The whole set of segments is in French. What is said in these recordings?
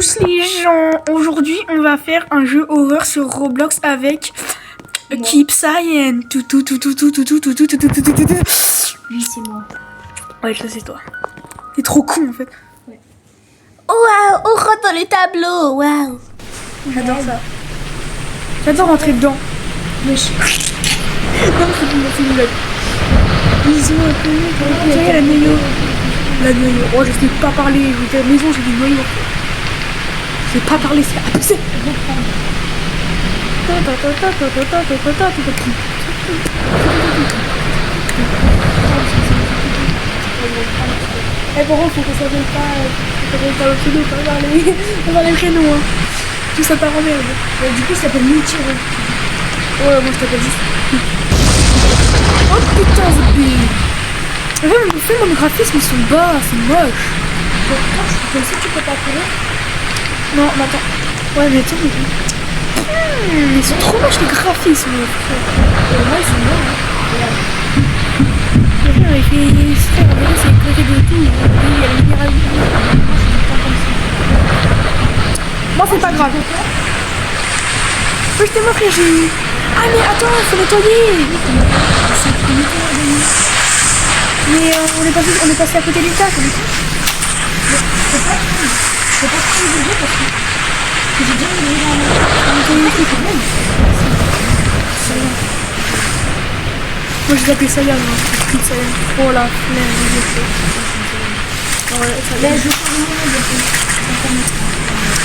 tous les gens, aujourd'hui on va faire un jeu horreur sur Roblox avec Keep Science. Oui, c'est moi. Ouais, ça c'est toi. T'es trop con en fait. Ouais. Waouh, on rentre dans les tableaux. Waouh. J'adore ça. J'adore rentrer dedans. Mais Non, c'est une blague. ils ont un peu mieux pour Ça y est, la noyau. La noyau. Oh, je sais pas parler. Je veux dire, maison, j'ai des noyaux. Je sais pas parler, c'est abusé. Eh, par contre, faut qu'on s'appelle pas. Pas le pseudo, pas parler. On va les prénoms, hein. Tout ça part en merde. Du coup, ça s'appelle Multiro. Ouais, moi je t'appelle juste. Oh putain, c'est pire. Fais mon graphisme, ils sont bas, c'est moche. Comme ça, tu peux pas courir. Non, mais attends. Ouais, mais attends, ils sont trop moches les graphismes. Moi, ils sont bons. Il fait se faire enlever, c'est éclaté de tout. Il y a la lumière à lui. Moi, c'est pas grave. Je t'ai montré, j'ai. Ah, mais attends, il faut nettoyer. Mais on est passé à côté du tas, comme ça. C'est pas trop le jeu parce que j'ai déjà mis dans Moi, je l'appelle Saiyan. Oh la flemme, ouais, ça Là, y est. je fais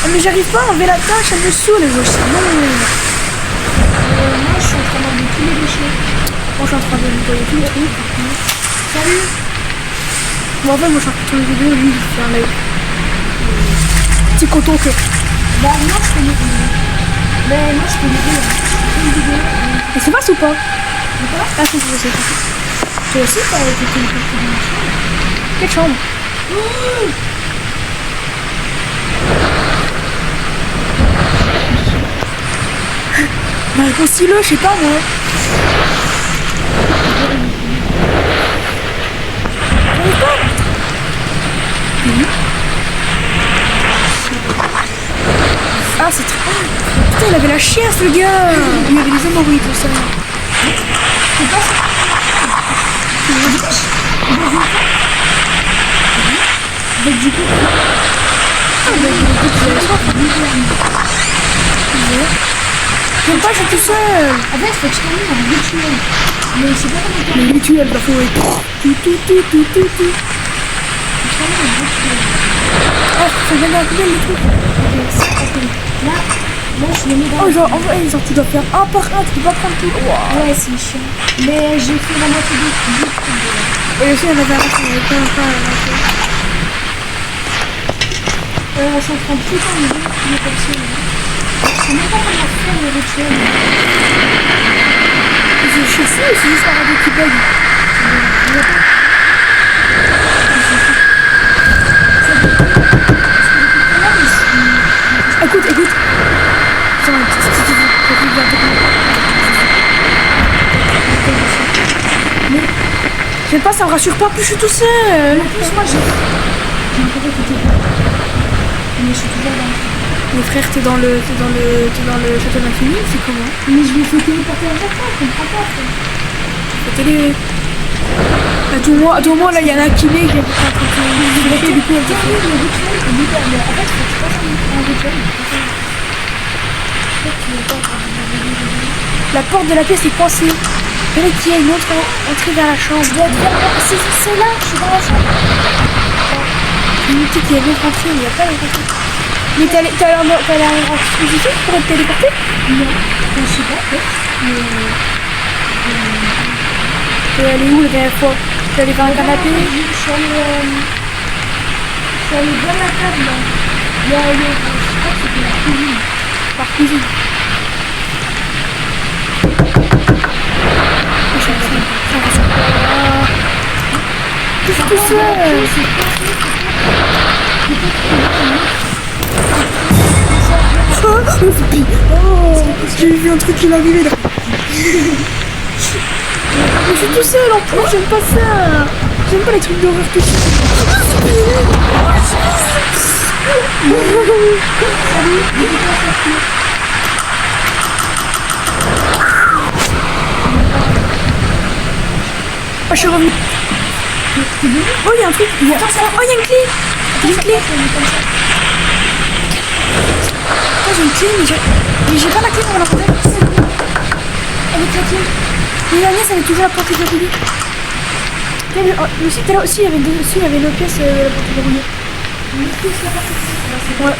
Ah, mais j'arrive pas à enlever la tâche, elle me saoule, les gauches. Non. moi, je suis en train d'enlever tous les déchets. Moi, je suis en train de nettoyer tous les trucs. Salut. Bon, en fait, moi, je suis en train de tourner une vidéo, lui, il fait un live. C'est content que. Bah, moi, je fais les deux. Mais moi, je fais les deux. Je fais une vidéo. Et c'est vaste ou pas? Quoi? Ah, c'est vrai. Toi aussi, t'as été téléporté dans la chambre. Quelle chambre? Bah, réponds-le, je sais pas, moi. J'arrive pas. Ah, c'est trop. Putain, il avait la chiasse, le gars. Il avait des hémorroïdes, tout ça. C'est pas ça. Donc, du coup, J'aime pas, je suis tout seul. en fait, faut que je termine un rituel. Mais c'est pas comment Le rituel, bah, faut être. je termine un rituel. Ah, faut bien dans les trucs. Là, je le mets dans Oh, genre, en vrai, genre, tu dois faire un par un, tu peux pas prendre tout. Wow. Ouais, c'est chiant. Mais j'ai fait la moitié du truc. Et aussi, il y en avait un qui n'avait pas un. Je suis en train de tout le temps de dire qu'il est comme ça. Je sais même pas comment faire le rituel. Je suis fou, c'est juste un radio qui bug. Écoute. J'aime pas, ça me rassure pas, plus je suis tout seul. En plus, moi, j'ai encore écouté. Mais je suis toujours dans Mes frères, t'es dans le château d'infini, c'est comment? Mais je vais faire téléporter à chaque fois, je comprends pas. La télé. À tout moment, là, il y en a qui est en train de du coup, elle te fait. Le rituel est hyper bien. En fait, faut que tu fasses un rituel. La porte de la pièce est coincée. Fallait qu'il y ait une autre entrée vers la chambre. C'est là, je suis dans la chambre. Il me dit qu'il y a une autre entrée, mais il n'y a pas d'autre entrée. Mais t'as l'air en dispositif pour être téléporté? Non, je sais pas, peut-être. T'es allé où la dernière fois? T'es allé vers un canapé? Je suis allée dans la table, là. Je crois que c'était la cuisine. Par cuisine. Je suis tout seul. Oh, j'ai vu un truc qui m'est arrivé là. Mais je suis tout seul en plus, j'aime pas ça. J'aime pas les trucs d'horreur tout seul. Oh, je suis revenu. Oh, il y a un truc. Oh, il y a une clé. Il y a une clé. Oh, j'ai une clé, mais j'ai pas la clé pour la porter. Avec la clé. Mais la mienne, ça avait toujours la porte verrouillée. Aussi, tout à l'heure aussi, il y avait une autre pièce, la porte verrouillée. Ouais.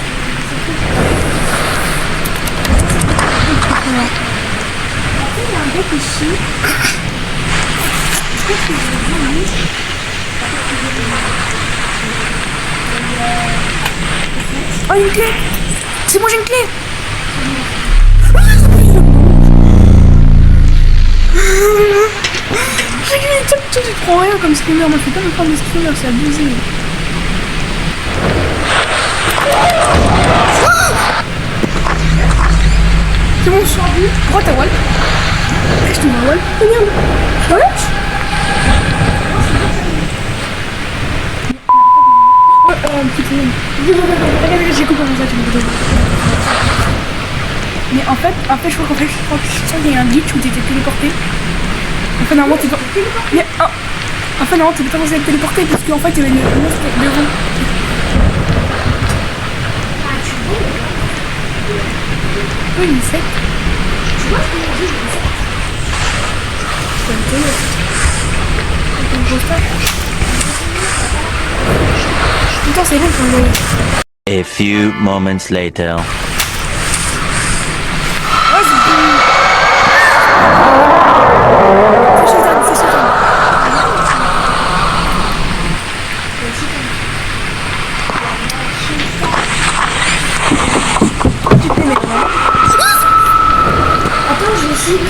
Après, il y a un bec ici. Je pense que je vais voir. Oh, une clé. C'est moi, j'ai une clé. J'ai gagné une tu prends rien comme screamer. Moi, je peux pas me prendre des screamers, c'est abusé. C'est bon, je suis en vue. Pourquoi t'as wall? Je te vois wall. Regarde. Voilà. Regarde, j'ai coupé comme ça, tu me dis. Mais en fait, je crois qu'il y a un glitch où t'étais téléporté. Enfin, normalement, t'es pas. Mais, enfin, normalement, t'étais pas censé être téléporté parce qu'en fait, il y avait le monstre devant. Ah, tu vois? Oui, une secte. Tu vois ce que j'ai dit? C'est une télé. C'est une grosse tâche. Putain, c'est bon pour le. A few moments later. Attends, je vais essayer de...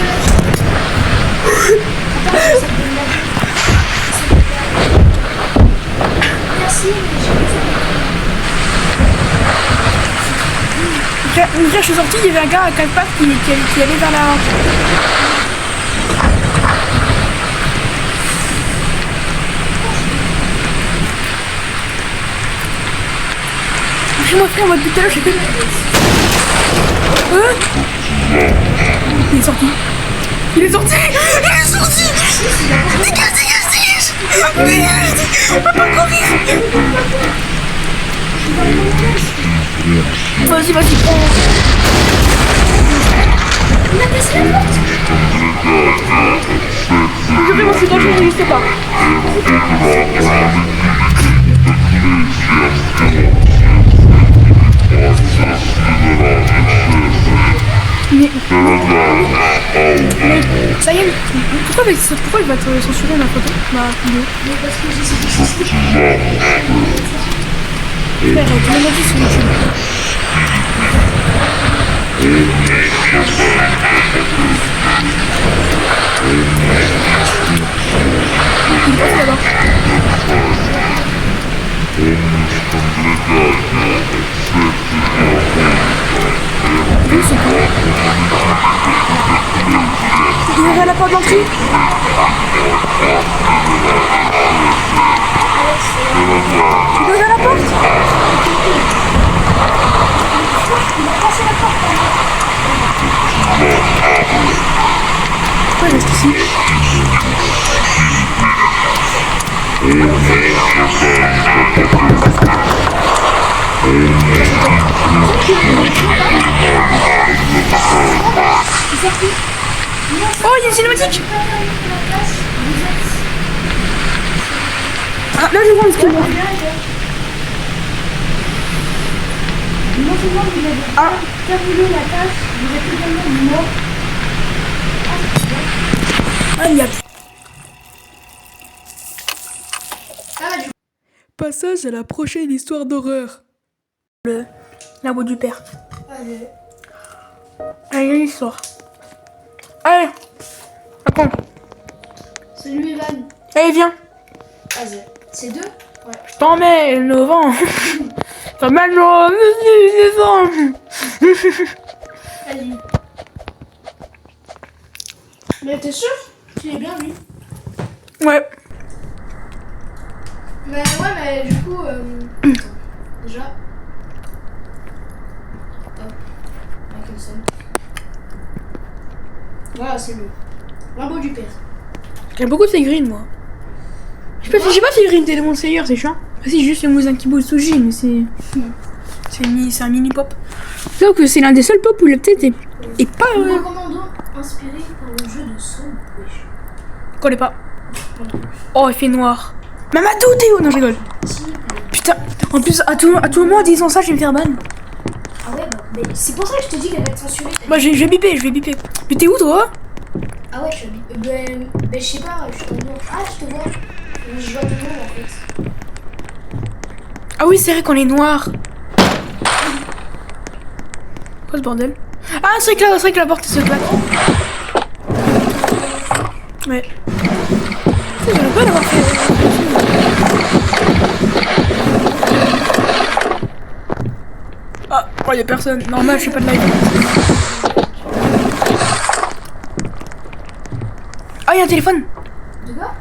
Attends, ça me donne la vie. Merci, mais j'ai pas Une fois, je suis sortie, il y avait un gars à 4 pattes qui allait vers la. Moi frère, moi depuis tout à l'heure, je sais plus. Il est sorti. Il est sorti. Dégage. On peut pas courir. Vas-y, prends. Il a cassé la porte. Je vais moi, je suis dangereux, je n'existe pas. Mais ça y est, pourquoi il va te censurer ma photo, ma vidéo? Mais parce que j'ai essayé Frère, tu m'as dit sur YouTube. Il est passé là-bas. Oui, c'est cool. Il est à la porte d'entrée. Il est à la porte. Il a cassé la porte. Pourquoi il reste ici? Oh, il y a une cinématique. Ah, là je vois un screen. Non seulement vous avez terminé la tâche, vous êtes également mort. Ah, il y a... Passage à la prochaine histoire d'horreur. La voix du père. Allez. Allez, l'histoire. Allez, attends. Salut Evan. Allez, viens. Vas-y. C'est deux? Ouais. Je t'en mets le vent. Ça m'a Vas-y. Mais t'es sûr qu'il est bien lui? Ouais. Mais ouais, mais du coup, déjà. le seul. Voilà, c'est le lambeau du père. J'aime beaucoup ces green, moi. Je sais pas si green t'es de mon seigneur, c'est chiant. Ah, si, juste le Mousin Kibo Suji, mais c'est. C'est un mini pop. Donc, c'est l'un des seuls pop où le peut-être est pas. Nous recommandons inspiré par le jeu de son. Wesh. Je connais pas. Oh, il fait noir. Mamadou, t'es où? Non, je rigole. Putain, en plus, à tout moment en disant ça, je vais me faire ban. Ah ouais, bah, mais c'est pour ça que je te dis qu'elle va être censurée. Bah, je vais biper. Mais t'es où, toi? Ah ouais, je suis ben, je sais pas, je suis en dehors. Ah, je te vois. Je vois ton nom en fait. Ah oui, c'est vrai qu'on est noir. Quoi ce bordel? Ah, c'est vrai que la porte se claque. Ouais. J'aurais pas l'avoir fait. Ah, oh, y'a personne. Normal, je fais pas de live. Ah, y'a un téléphone. De quoi?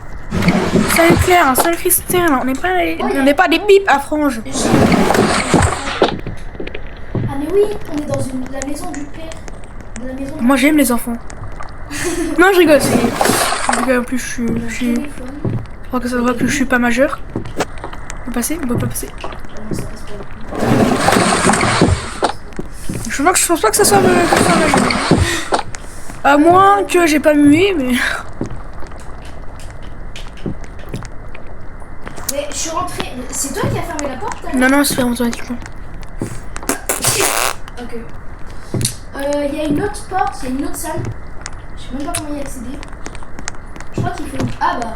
Salut Claire, salut Christian. On n'est pas des bips à frange. Ah mais oui, on est dans la maison du père. De la maison Moi, j'aime les enfants. Non, je rigole. En plus, je téléphone. crois que ça devrait que je suis pas majeur. On peut passer? On peut pas passer. Ah non, ça passe pas. Je pense pas que ça soit majeur. À moins que j'ai pas mué, mais. Mais je suis rentrée. C'est toi qui as fermé la porte là? Non, c'est fermé automatiquement. Ok. Il y a une autre porte, il y a une autre salle. Je sais même pas comment y accéder. Je crois qu'il faut une. Ah bah.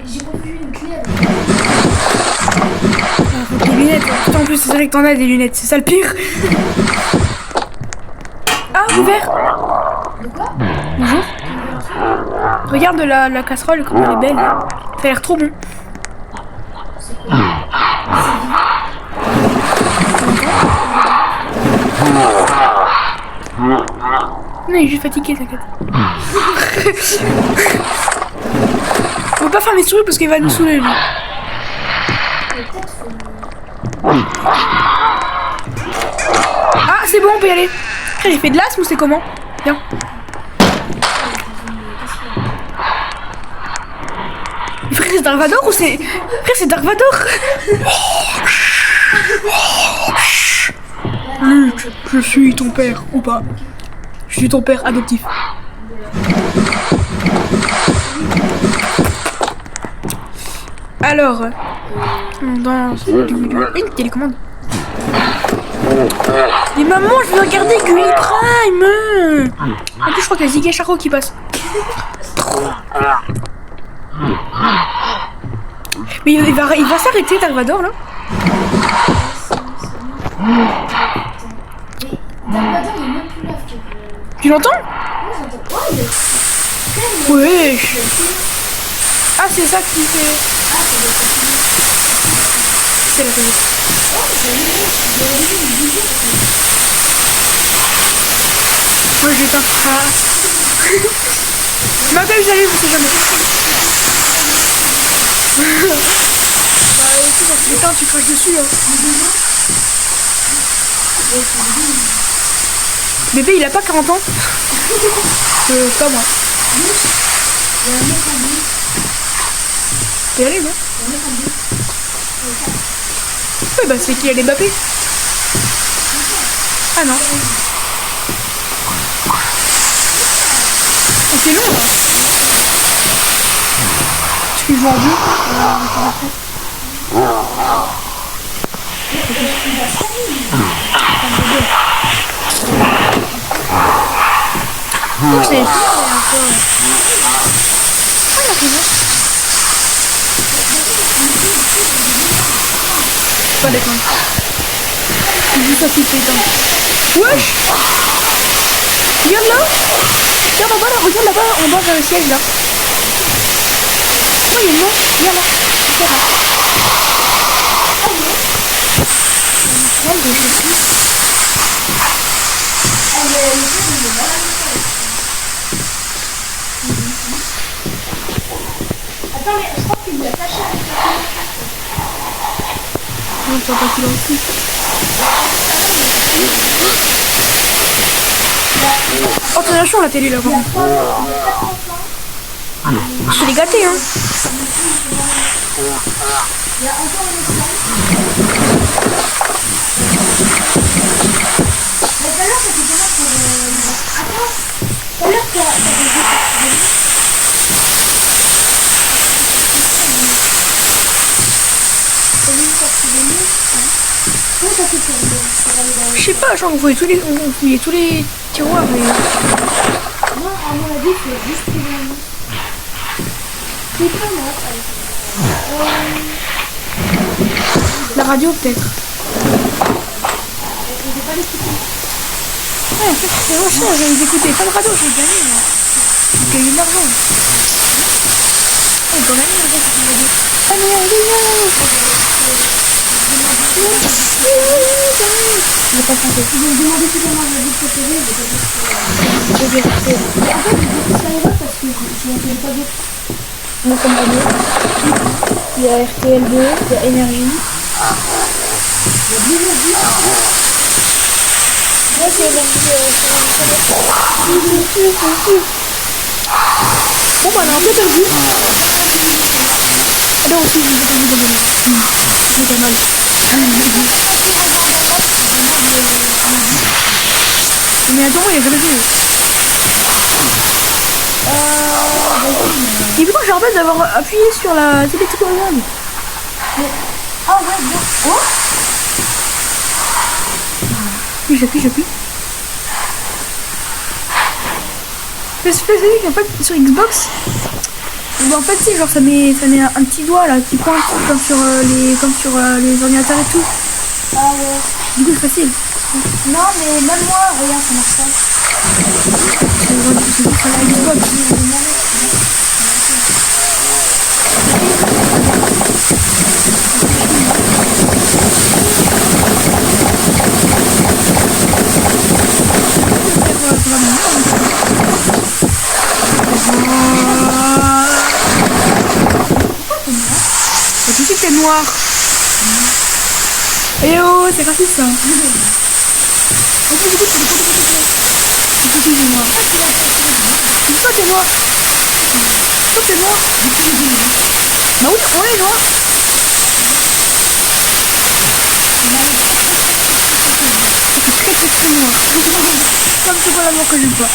J'ai confondu une clé avec. Ah, des lunettes. Putain, en plus, c'est vrai que t'en as des lunettes. C'est ça le pire. Ah, ouvert. De quoi? Bonjour. Regarde la casserole, comment elle est belle. Ça a l'air trop bon. C'est quoi? Non, il est juste fatigué, t'inquiète. On va pas faire mes souris parce qu'il va nous saouler, lui. Peut-être faut. Ah, c'est bon, on peut y aller. Frère, il fait de l'asthme ou c'est comment? Viens. Frère, c'est Dark Vador ou c'est. Frère, c'est Dark Vador. Luc, je suis ton père, ou pas. Je suis ton père adoptif. Alors, dans une télécommande. Mais maman, je veux regarder Gulli Prime. En plus, je crois qu'il y a Ziggy Charo qui passe. Mais il va s'arrêter, Dark Vador, là. Mais Dark Vador il est même plus là, frère. Tu l'entends? Ouais, j'entends. Ouais, il est. Wesh. Ah, c'est ça qui fait. C'est la télé. Moi, je l'éteins. Ah. Mais quand j'arrive, on sait jamais. Bah, écoute, quand tu l'éteins, tu craches dessus. Hein. Bébé, il a pas 40 ans. Pas moi. T'es allé, non? Ouais, bah c'est qui a les Mbappé. Ah non. Et c'est long là. Est-ce qu'il joue en bleu? Donc c'est pas d'accord. Il joue ça tout de suite. Wesh! Regarde là! Regarde en bas là, regarde là-bas, en bas vers le siège là. Oh, il est mort! Regarde là! Regarde là! Oh, il est mort! Attends, mais je crois qu'il l'a attaché avec la clé. Non, tu vois pas qu'il est en dessous. Oh, t'en as chaud la télé là, par contre. Je l'ai gâté, hein. Il y a encore une autre salle. Mais tout à l'heure, ça fait comment pour... Attends, tout à l'heure, t'as comment ça fait pour aller dans Je sais pas, genre on fouillait tous les tiroirs. Mais... Moi, à mon avis, il faut juste trouver un nom. C'est pas moi. La radio peut-être. On peut pas l'écouter. Ouais, en fait, c'est vrai, ça, j'avais écouté pas de radio, j'ai gagné. J'ai gagné de l'argent. Oh, quand même, ah, mais je vais pas chanter. Ils ont demandé si comment la vie préférée, j'ai pas dit. En fait, ça ira parce que je n'entends pas d'autres. On a comme radio. Il y a RTL2, il y a Énergie. Il y a de l'énergie. Ouais, c'est Énergie. Bon, bah, on a un peu perdu. Non, aussi, je vais pas vous donner. C'est pas mal. Mais attends, il y a jamais vu. Et pourquoi j'ai en fait d'avoir appuyé sur la télé tout le monde. Ah ouais, bien. Oh, Oui, j'appuie. C'est qu'en fait sur Xbox, bah, en fait c'est genre ça met un petit doigt là qui pointe comme sur les ordinateurs et tout. ah ouais. Du coup c'est facile. Non, mais même moi, regarde, ça marche pas. C'est sur la Xbox. Et tout de suite t'es noir. Eh oh, c'est raciste ça. Et moi du coup tu fais quoi? Tout de suite t'es noir. Pourquoi t'es noir? Pourquoi t'es noir? Bah oui, on est noir. Très noir. Comme chocolat noir que j'aime pas.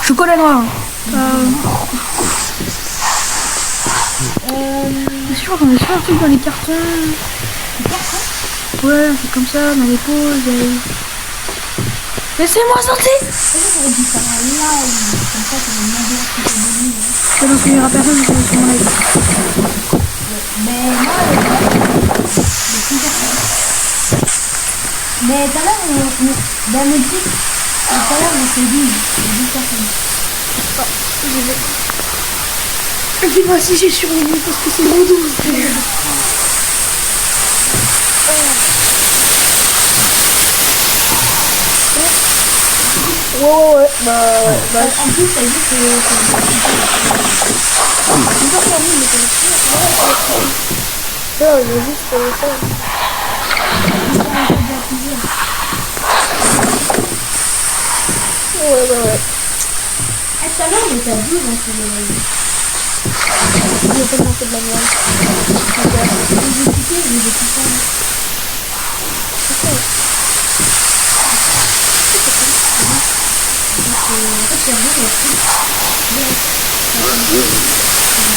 Chocolat noir. Je crois qu'on a fait un truc dans les cartons. Ouais, un truc comme ça, dans les pauses. Laissez-moi sortir. Je n'en souviendrai personne parce que c'est sur mon live. Mais tout à l'heure, dans le titre, tout à l'heure, on s'est dit, il y a 10 personnes. Et puis moi aussi j'ai survécu parce que c'est mon dos. Ouais, bah En plus, ça dit que c'est pas fermé, mais c'est ça, il est juste ça. Ouais. tout à l'heure, on était à 12 dans ce live. Il y a tellement fait de la merde. J'ai écouté, j'ai tout ça.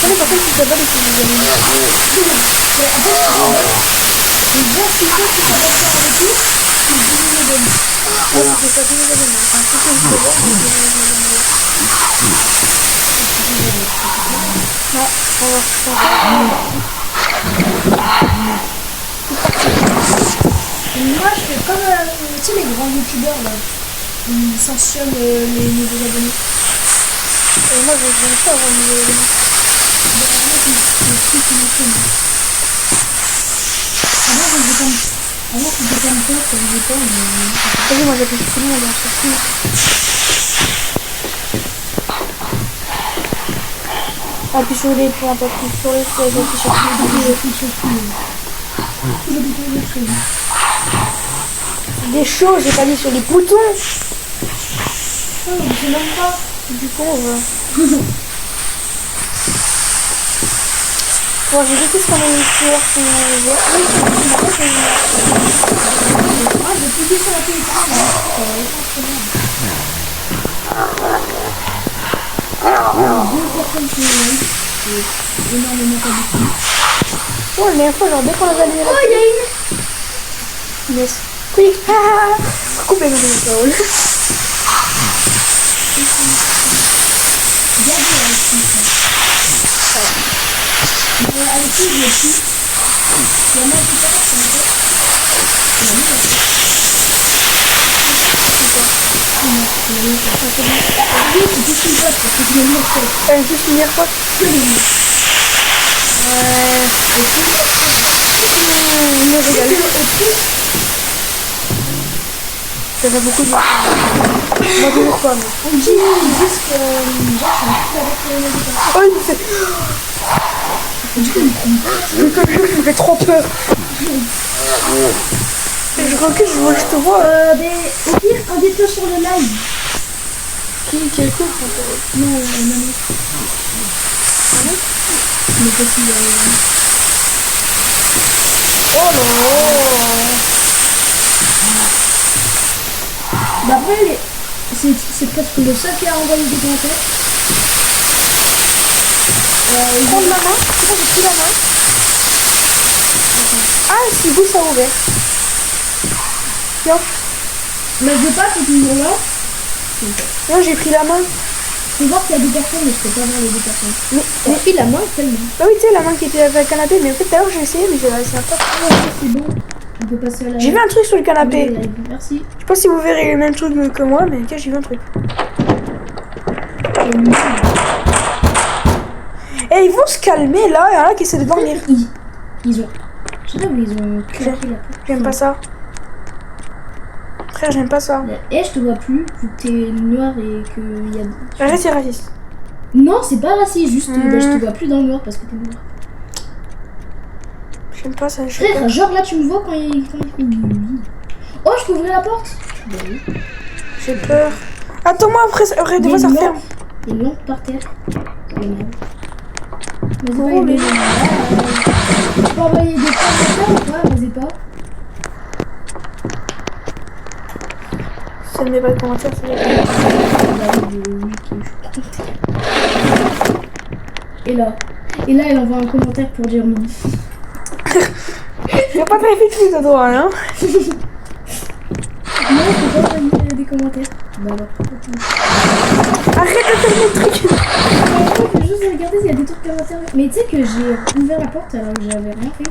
Allez, par contre, tu sais pas les choses de gagner. Je vois ce qu'il faut que tu sois d'accord avec lui, tu dis le donne. Ouais, c'est pas fini de gagner. Enfin, si c'est une seconde, c'est ouais, on va Moi, je fais comme, tu sais, les grands youtubeurs, là. Ils sanctionnent les nouveaux abonnés. Et moi, je viens de faire un nouveau élément. Avant, je faisais comme ça, ça faisait pas, mais... Vas-y, moi, j'appuie sur tout le monde, on s'en fout. Appuie sur les points, appuie sur les sièges, appuie sur tout. Tout le bouton de des choses, j'ai pas mis sur les boutons. Oh, je sais même pas. Du coup, on va. Bon, je déteste quand même voir si on voit. Ah, j'ai cliqué sur la télécommande. Deux personnes qui ont énormément d'habitude. Oh, la dernière fois, genre, dès qu'on avait allumé la Oh, il y a une. yes. Quick. Coupez le parole. Avec qui je l'ai pris. Il y en a qui passe, c'est en fait. Oui, c'est tout ce qu'il faut, parce que je l'ai mis en fait. Allez, juste finir quoi. Ouais. Je me régale. Ça fait beaucoup de mal. Moi, toujours pas, mais. On dit juste que. Oh, il me fait. Il me fait trop peur. Et je recule, je te vois. Mais au pire, invite-le sur le live. Quel coup Non, non. Mais qu'est-ce qu'il y a Oh non. Bah après, c'est presque le seul qui a envoyé des commentaires. Prendre ma main. Moi, j'ai pris la main. Ah, c'est beau, ça a ouvert. Non, Mais je veux pas, c'est toujours là. non, j'ai pris la main. Je peux voir qu'il y a des personnes, mais je peux pas voir les deux personnes. Mais, J'ai pris la main tellement. bah oui, tu sais, la main qui était avec le canapé. Mais en fait, tout à l'heure, j'ai essayé, mais c'est pas. C'est bon. On peut passer à la. J'ai vu un truc sur le canapé. Oui, merci. Je sais pas si vous verrez le même truc que moi, mais ok, j'ai vu un truc. Et ils vont se calmer là, il y en a qui essaient de dormir. Ils ont. Je sais pas où ils ont claqué la porte. J'aime pas ça. Frère, j'aime pas ça. Et je te vois plus, vu que t'es noir et qu'il y a. Arrête, c'est raciste. Non, c'est pas raciste, juste bah, je te vois plus dans le noir parce que t'es noir. J'aime pas ça. Je sais Frère, pas. genre là tu me vois quand il fait nuit. Oh, je peux ouvrir la porte? Bah oui. J'ai peur. Attends-moi, après, des fois ça referme. Il y a une lampe par terre. Oh merde. Vas-y, Oh, va, mais- tu peux envoyer des commentaires ou pas? Vas-y pas. Ça ne met pas de commentaires, c'est vrai. Et là, elle envoie un commentaire pour dire non. Il y a pas très vite de toi, hein. Non, je peux pas envoyer des commentaires. Bah alors. Arrête de faire des trucs. Je peux juste regarder s'il y a des trucs commentaires. Mais tu sais que j'ai ouvert la porte alors que j'avais rien fait.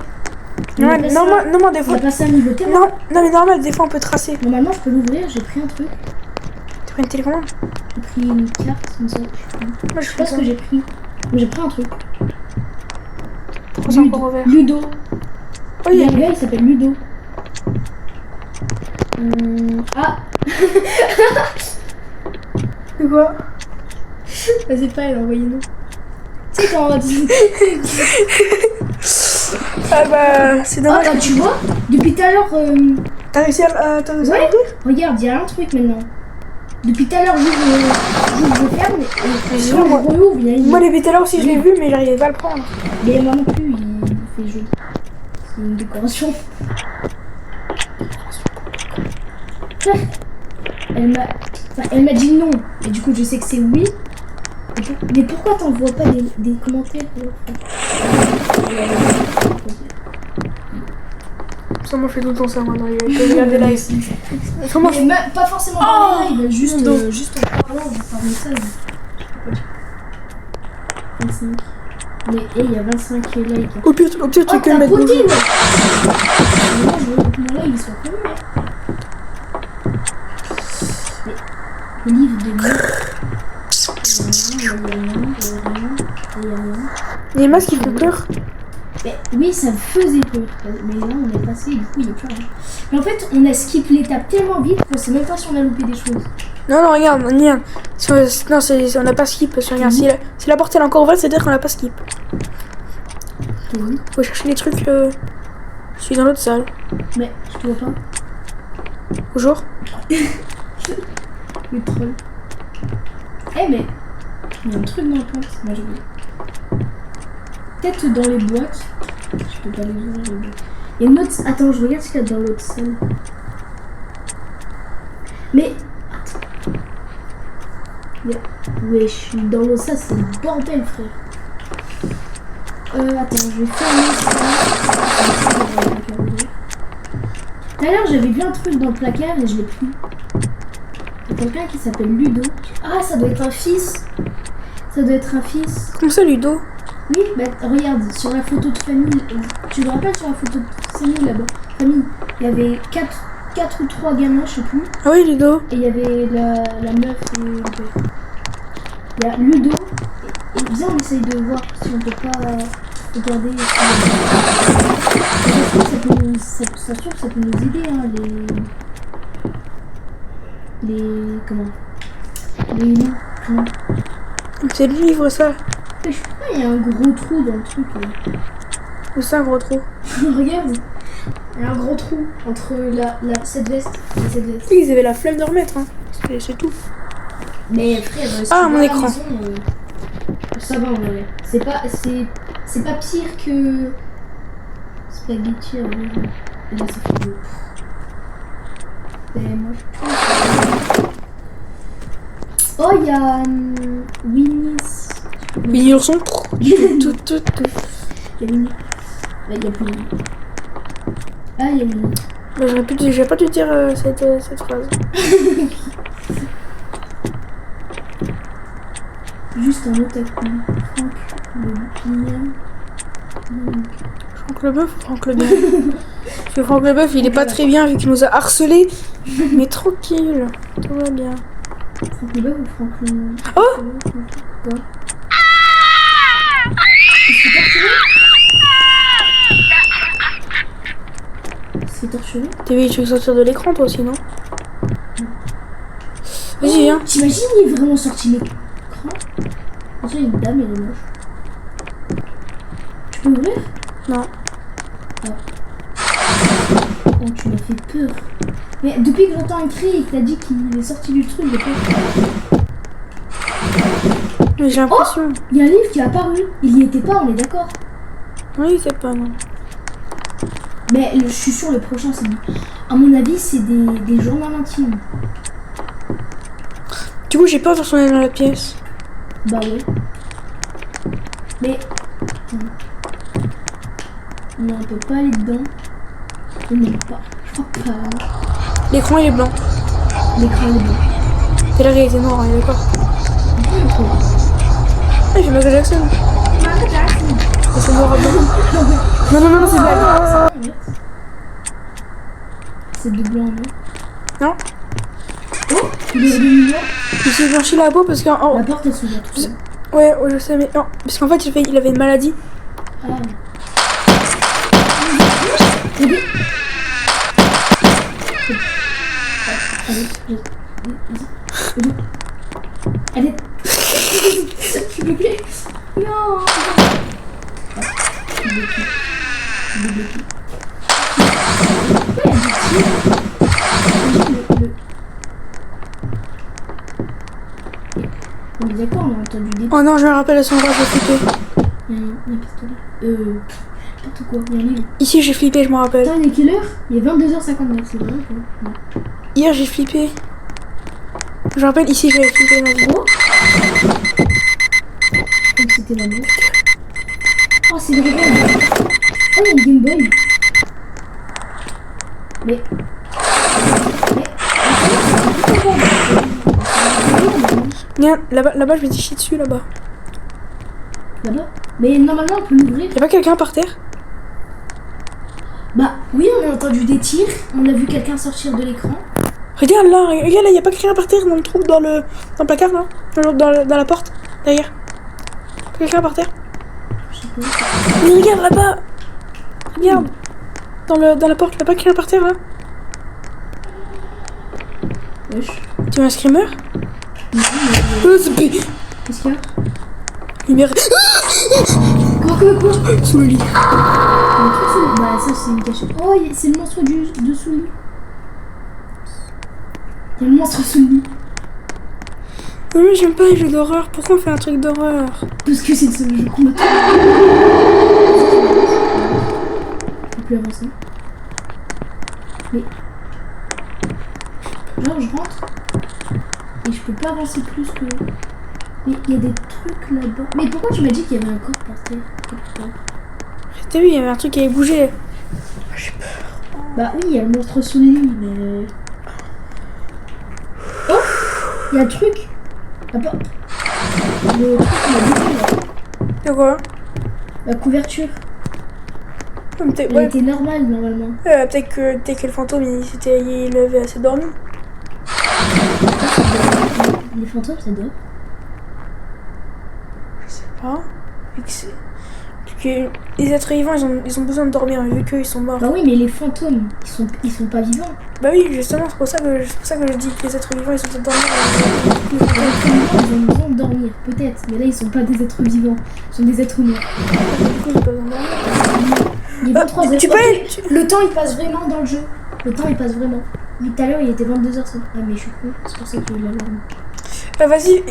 Ouais, non, des On fois. a passé un niveau tellement. Non, mais normal, des fois on peut tracer. Normalement, je peux l'ouvrir. J'ai pris un truc. Tu prends une télécommande? J'ai pris une carte, une sorte. Moi, Je sais pas ce que j'ai pris. Mais j'ai pris un truc. C'est encore ouvert. Ludo. Oh, Il y a un gars, il s'appelle Ludo. Ah. C'est quoi? Vas-y pas, elle a envoyé non. Tu sais quand on dit. Ah bah, c'est Ah dommage. bah tu vois, depuis tout à l'heure. T'as réussi à t'ouvrir? Ouais. Regarde, il y a un truc maintenant. Depuis tout à l'heure, je ferme et Mais quand moi- je rouvre, il y a une. Moi, depuis tout à l'heure aussi, je l'ai vu, mais j'arrivais pas à le prendre. Mais moi non plus, il fait joli. C'est une décoration. Elle m'a dit non. Et du coup, je sais que c'est oui. Mais pourquoi t'envoies pas des commentaires? Ça m'a fait tout le temps ça maintenant. Il y a regarder des lives. Comment je. Mais pas forcément par les lives, juste en parlant, par message. 25. Mais il y a 25 likes. Au pire, tu Oh, peux t'as mettre voté, bonjour. ouais. Moi, je veux que mon live il soit connu, hein. Mais le livre de lui. Les masques qui font peur. Mais oui, ça me faisait peur. Mais là, on est passé, du coup, il n'y a plus rien. Mais en fait, on a skip l'étape tellement vite qu'on sait même pas si on a loupé des choses. Non, regarde, non, on n'a pas skip. Parce que regarde, si la porte elle est encore ouverte, c'est-à-dire qu'on n'a pas skip. Oui. Faut chercher les trucs. Je suis dans l'autre salle. Mais je te vois pas. Bonjour. Le troll. Eh mais, il y a un truc dans la porte. Moi je veux. Peut-être dans les boîtes. Je peux pas les ouvrir les boîtes. Il y a une autre. Attends, je regarde ce qu'il y a dans l'autre salle. Mais. Attends. Wesh, dans l'autre salle, c'est le bordel, frère. Attends, je vais fermer ça. Tout à l'heure, j'avais vu un truc dans le placard et je l'ai pris. Il y a quelqu'un qui s'appelle Ludo. Ah, ça doit être un fils. Ça doit être un fils. Comment ça, Ludo? Oui, bah regarde, sur la photo de famille. Tu te rappelles sur la photo de famille là-bas? Famille, il y avait 4 ou 3 gamins, je sais plus. Ah oui, Ludo. Et il y avait la meuf et le père. Il y a Ludo. Et viens, on essaye de voir si on peut pas regarder. Ça se trouve, ça peut nous aider, hein, comment? Les noms. Comment? C'est le livre, ça. Je sais pas, il y a un gros trou dans le truc. Où c'est un gros trou? Regarde. Il y a un gros trou entre cette veste et cette veste. Oui, ils avaient la flemme de remettre, hein. C'est tout. Mais frère, si Ah, tu mon vas à la écran. maison, ça va en vrai. C'est pas pire que Spaghetti. Et là, ça fait deux. Ben, moi, oh, il y a Winnie's. Winnie l'ourson. Tout. Il y a Winnie. Là, il y a plus Winnie. Ah, il y a Winnie. Bah, j'aurais pas dû dire cette phrase. Juste un autre accent. Franck le Pignon. Franck Leboeuf ou Franck Lebert? Parce que Franck Leboeuf, il est pas très bien vu qu'il nous a harcelés. Mais tranquille, tout va bien. Franck le Bœuf ou Franck le... Oh! Quoi? Il se fait torturer? Il se fait torturer? T'as vu, tu veux sortir de l'écran toi aussi, non? Vas-y, viens. T'imagines, il est vraiment sorti l'écran? Déjà, il y a une dame, elle est moche. Tu peux ouvrir? Non. Oh, tu m'as fait peur. Mais depuis que j'entends un cri et que t'as dit qu'il est sorti du truc, j'ai peur. Mais j'ai l'impression. Il y a un livre qui est apparu. Il y était pas, on est d'accord. Oui, c'est pas, non. Mais je suis sûr, le prochain, c'est... À mon avis, c'est des journaux intimes. Du coup, j'ai peur de retourner dans la pièce. Bah ouais. Mais... Non, on peut pas aller dedans. Non, pas. Je crois pas. L'écran, il est blanc. L'écran est blanc. C'est la réalité noire, on est d'accord. Ah, j'ai Michael Jackson. Et c'est noir et blanc. Non, c'est blague. C'est de blanc, non? Non, Oh, il est revenu noir. il s'est blanchi la peau parce qu'en... La porte, elle s'ouvre tout seul. Ouais, je sais, mais non. Parce qu'en fait, il avait une maladie. Ah. Bébé. Allez, s'il vous plaît. Non. On est d'accord, on a entendu des... Oh non, je me rappelle à son endroit, j'ai flippé. Il y a un pistolet. N'importe quoi, il y a un livre. Ici, j'ai flippé, je me rappelle. Attends, il est quelle heure? Il est 22h59, c'est vrai ou pas? Non. Hier, j'ai flippé. Je me rappelle, ici, j'avais flippé ma vie. Oh, comme c'était la mort. Oh, c'est le réveil. Oh, il y a une Game Boy. Mais... Viens, là-bas, je vais te chier dessus, là-bas. Là-bas? Mais normalement, on peut l'ouvrir. Y'a pas quelqu'un par terre? Bah, oui, on a entendu des tirs. On a vu quelqu'un sortir de l'écran. Regarde là, y'a pas quelqu'un par terre dans le trou, dans le placard, là? Dans la porte, derrière. Quelqu'un par terre? Je sais pas. Mais regarde là-bas! Regarde! Dans la porte, y'a pas quelqu'un par terre, là? Wesh. Tu veux un screamer? Non, Oh, c'est pire! qu'est-ce qu'il y a? Lumière. Quoi? Sous le lit. Le truc sous... Bah, ça, c'est une cachette. Oh, c'est le monstre dessous le lit. Il y a le monstre sous le lit. Oui, j'aime pas les jeux d'horreur. Pourquoi on fait un truc d'horreur? Parce que c'est le seul jeu qu'on a. Je peux plus avancer. Mais. Genre, je rentre. Et je peux pas avancer plus que. Mais il y a des trucs là-bas. Mais pourquoi tu m'as dit qu'il y avait un corps par terre? T'as vu, il y avait un truc qui avait bougé. Bah oui, il y a le monstre sous le lit, mais. Oh! Il y a un truc! Ah pas. Le truc il a bougé là. De quoi? La couverture. Elle Ouais. était normale normalement. Peut-être que le fantôme, il avait assez dormi. Les fantômes ça dort. Ah. Que les êtres vivants, ils ont besoin de dormir, vu qu'eux, ils sont morts. Bah oui, mais les fantômes, ils sont pas vivants. Bah oui, justement, c'est pour ça que je dis que les êtres vivants, ils sont dormir. Les êtres vivants, ils ont besoin de dormir, peut-être. Mais là, ils sont pas des êtres vivants. Ils sont des êtres humains. Du coup, j'ai pas besoin de dormir. Il est 23 heures. Tu peux aller... Le temps, il passe vraiment dans le jeu. Le temps, il passe vraiment. Tout à l'heure, il était 22h. Ah, mais je suis con. C'est pour ça qu'il y a eu l'alarme. Vas-y,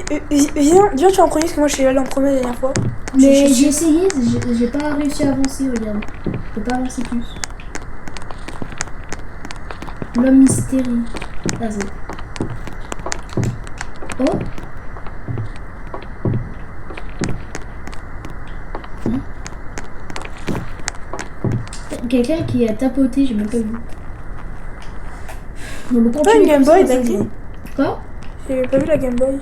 viens, tu es en premier, parce que moi, je suis allé en premier la dernière fois. Mais j'ai essayé, j'ai pas réussi à avancer, regarde. Je peux pas avancer plus. L'homme mystérieux. Ah, c'est... Oh! Hein? Quelqu'un qui a tapoté, j'ai même pas vu. Non, mais Pas une Game Boy, d'accord. d'accord. Quoi? J'ai pas vu la Game Boy.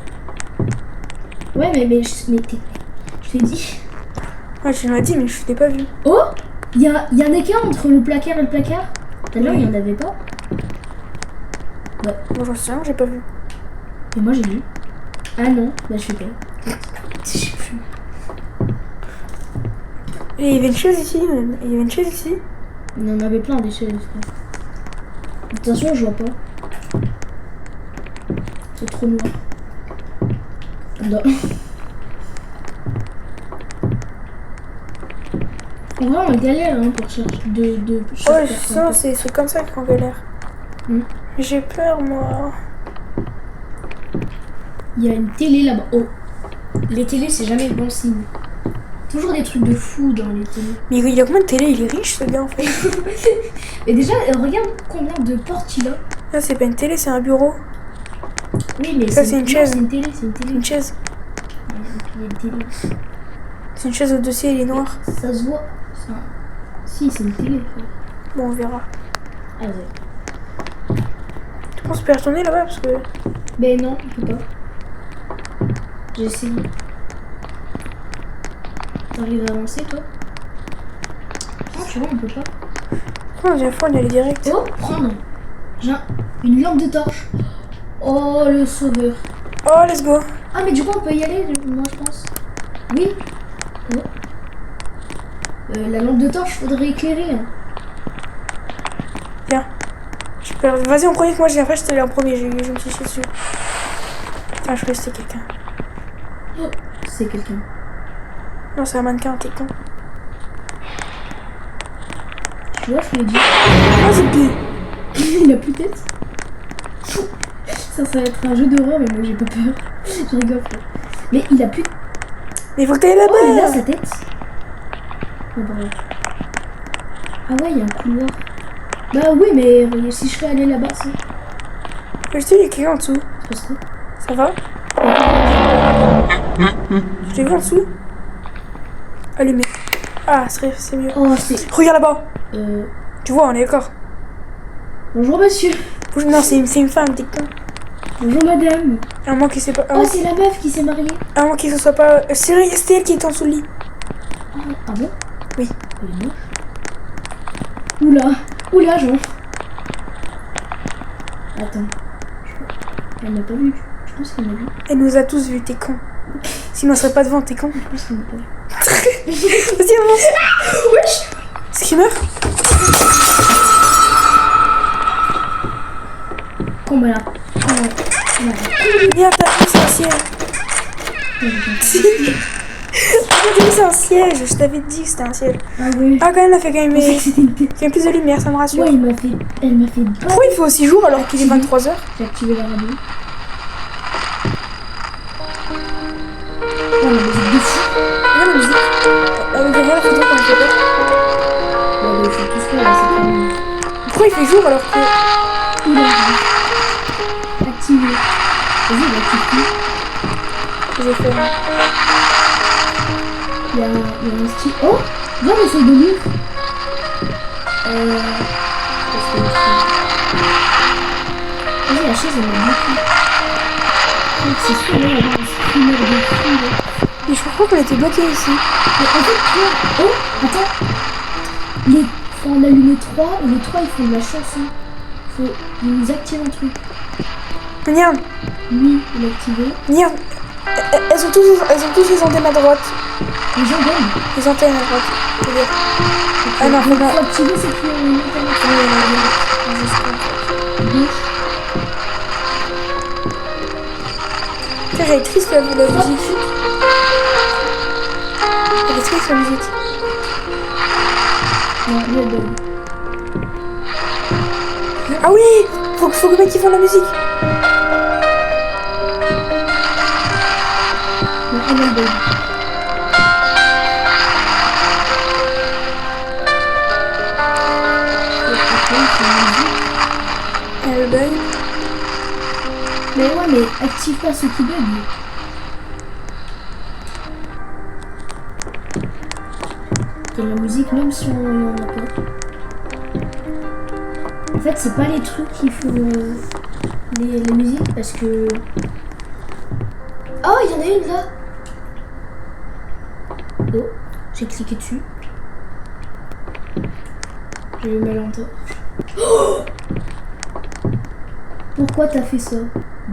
Ouais, mais je t'ai dit. Ouais, tu m'as dit, mais je t'ai pas vu. Oh! Il y a un écart entre le placard et le placard. Tout à l'heure, il y en avait pas. Ouais. Moi, j'en sais rien, j'ai pas vu. Et moi, j'ai vu. Ah non, bah je sais pas. Je sais plus. Et il y avait une chaise ici, même. Il y avait une chaise ici. Il y en avait plein des chaises, frère. Attention, je vois pas. C'est trop noir. Non. En vrai, on galère hein, pour chercher de Ouais, ça, c'est comme ça qu'on galère. Hmm. J'ai peur, moi. Il y a une télé là-bas. Oh. Les télés, c'est jamais le bon signe. Toujours des trucs de fou dans les télés. Mais il a combien de télé? Il est riche, ce gars, en fait. Et déjà, regarde combien de portes il a. Là, c'est pas une télé, c'est un bureau. Oui, mais Ça, c'est une chaise. C'est une télé, c'est une télé. Une chaise. Il y a une télé. C'est une chaise au-dessus, elle est noire. Ça se voit. Si, c'est une télé. Bon, on verra. Ah ouais. Tu penses qu'on peut y retourner là-bas parce que... Ben non, on peut pas. J'ai essayé. T'arrives à avancer, toi? Non, tu vois, on peut pas. Oh, la dernière fois, on y allait direct. Oh, prendre. J'ai une lampe de torche. Oh, le sauveur. Oh, let's go. Ah, mais du coup, on peut y aller, moi, je pense. Oui. Oh. La lampe de torche, faudrait éclairer. Hein. Viens. Vas-y, en premier que moi, après, je te l'ai en premier. Je me suis chié dessus. Ah, je croyais que c'était quelqu'un. Oh, c'est quelqu'un. Non, c'est un mannequin, t'es con. Tu vois, je lui ai dit. Ah, c'est pire. Il a plus de tête. Ça va être un jeu d'horreur, mais moi j'ai pas peur. Je rigole. Mais il a plus de... Mais il faut que t'ailles là-bas. Oh, il a sa tête. Oh, bravo. Ah ouais, il y a un couloir. Bah oui, mais si je serais allé là-bas, c'est... Je te dis, il y a quelqu'un en dessous. C'est pas ça. Ça va? Je t'ai vu en dessous. Allumé. Ah, c'est mieux. Oh, c'est... Regarde là-bas. Tu vois, on est d'accord. Bonjour monsieur. Non, c'est une femme, t'es con. Bonjour madame. À moins qu'il s'est pas... Oh, c'est la meuf qui s'est mariée. À moins qu'il se soit pas... C'est elle qui est en dessous le lit. Ah bon? Oui. Elle est moche. Oula. Oula, Jean. Attends. Elle m'a pas vu. Je pense qu'elle m'a vu. Elle nous a tous vus, t'es con. Sinon, on serait pas devant, t'es con. Je pense qu'elle m'a pas vu. Vas-y, avance. Wesh. Screamer. Combat là. Viens, t'as vu, c'est un ciel. On dirait que c'est un siège. Je t'avais dit que c'était un siège. Ah ouais. Ah, quand même, elle fait quand même, Je pensais que c'était une tête. fait plus de lumière, ça me rassure. Ouais, elle m'a fait peur. Pourquoi il fait aussi jour alors qu'il est 23h? J'ai activé la radio. Oh, la musique de fou. Regarde la musique. Derrière la photo quand il fait peur. Ouais, mais c'est tout ça, là, c'est pas mieux. Pourquoi il fait jour alors que. Oula. Activé. Vas-y, il active tout. J'ai fait. Il y a un style. Oh! Viens, on essaye de lire. Vas-y, la chaise, elle m'a beaucoup. C'est sûr, là, il y a un streamer de fou, là. Et je crois qu'on était bloqué ici. Mais en fait, toi... Oh! Attends! Faut en allumer 3, et les 3, ils font de la chanson. Ils nous activent un truc. Regarde, Lui, il est activé. regarde. Elles ont tous les antennes à droite. Les gens gagnent. Les antennes à droite. Je veux dire. Ah non, faut Faut pas. activer, c'est qu'il y a une gauche. Putain, elle est triste la musique. Elle est triste la musique. Non, lui, elle gagne. Ah oui! Faut que le mec il fasse la musique. Non, elle gagne. Elle bug. Mais ouais, mais active pas ce qui bug. Et la musique, même si on n'en a pas. En fait, c'est pas les trucs qui font les musiques parce que. Oh, il y en a une là! Oh, j'ai cliqué dessus. J'ai eu mal en tête. Oh, pourquoi t'as fait ça?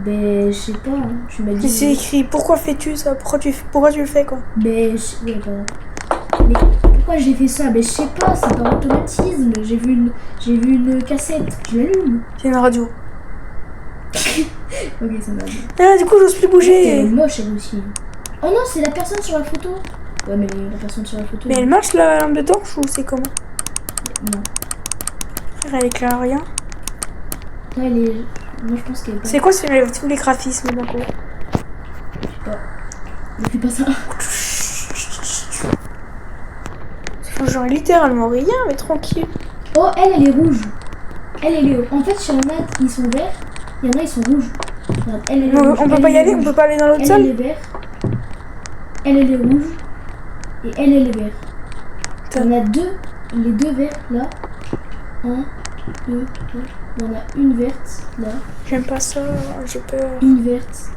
Ben, je sais pas, hein. Tu m'as dit. Mais c'est écrit, pourquoi fais-tu ça? Pourquoi tu le fais quoi? Ben, ouais, pardon. Mais pourquoi j'ai fait ça? Ben, je sais pas, c'est par automatisme. J'ai vu une cassette, je l'allume. C'est une radio. Ok, ça va. Ah, du coup, j'ose plus Elle est bouger. moche elle aussi. Oh non, c'est la personne sur la photo. Ouais, mais la personne sur la photo. Mais elle marche la lampe de torche ou c'est comment? Non. Elle éclaire rien. Non, elle est. Moi, je pense qu'elle est pas. C'est quoi tous les graphismes d'un coup? Je sais pas. Ne fais pas ça. Genre littéralement rien, mais tranquille. Oh, elle est rouge. Elle est. En fait, il y en a, ils sont verts. Il y en a, ils sont rouges. Regarde, elle est rouge. On peut pas y aller, on peut pas aller dans l'autre Elle salle. est vert. Elle est rouge. Et elle est vert. Il y en a deux. Les deux verts là. 1, 2, 3. Il y en a une verte là. J'aime pas ça, j'ai peur. Une verte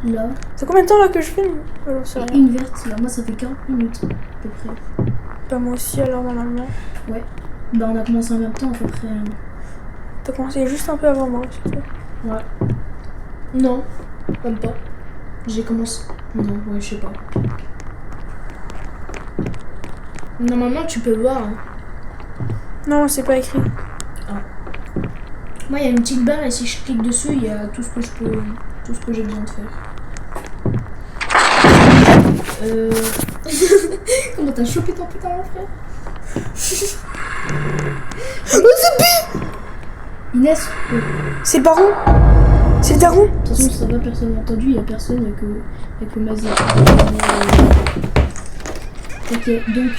là. C'est combien de temps là que je filme? J'en sais Et rien. une verte là. Moi, ça fait 40 minutes à peu près. Bah moi aussi alors normalement. Ouais. Bah, on a commencé en même temps à peu près. T'as commencé juste un peu avant moi, c'est tout. Ouais. Non, même pas. J'ai commencé. Non, ouais, je sais pas. Normalement, tu peux voir. Hein. Non, c'est pas écrit. Moi, il y a une petite barre et si je clique dessus, il y a tout ce que je peux. Tout ce que j'ai besoin de faire. Comment t'as chopé ton putain, mon frère? Inès, C'est le baron. C'est le daron. de toute façon, ça va, personne n'a entendu, il y a personne, il y a que Mazia. Ok, donc,